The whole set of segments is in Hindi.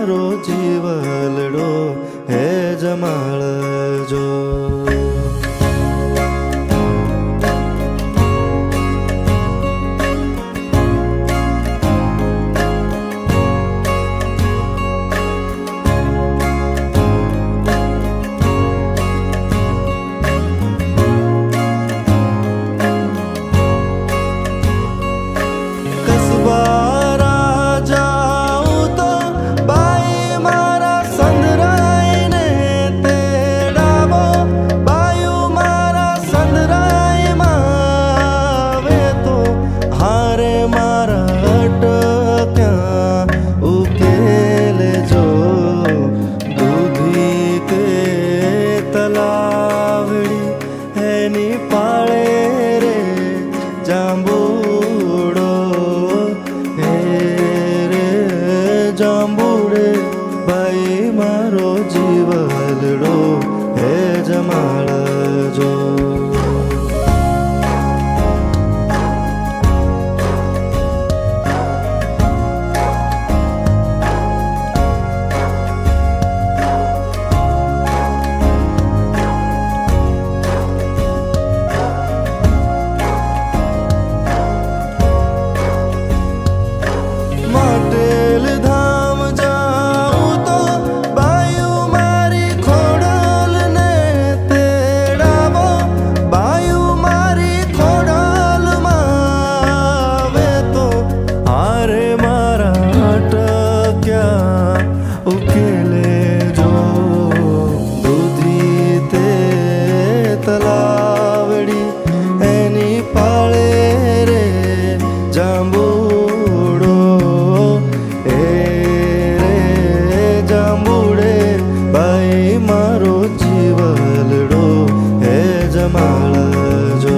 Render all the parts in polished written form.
मारो जीवलड़ो हे जमाळजो। जांबूड़ो हे रे जांबूड़े भाई मारो जीवलड़ो हे जमाळजो। उकेले जो दूधी ते तलावड़ी एनी पाळे रे जांबूड़ो ए रे जांबूड़े भाई मारो जीवलड़ो हे जमाळजो।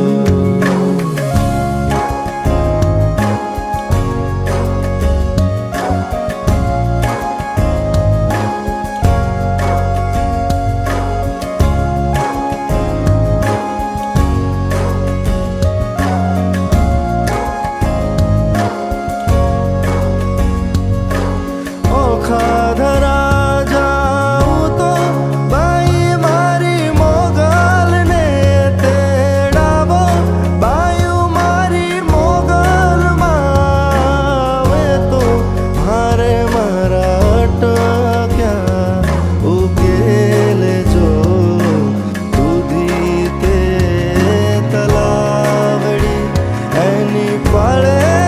धरा जाऊं तो भाई मारी मोगल ने तेड़ावो बायु मारी मोगल मावे तो मारे मारा अटक्या उकेले जो दूधी ते तलावड़ी एनी पाळे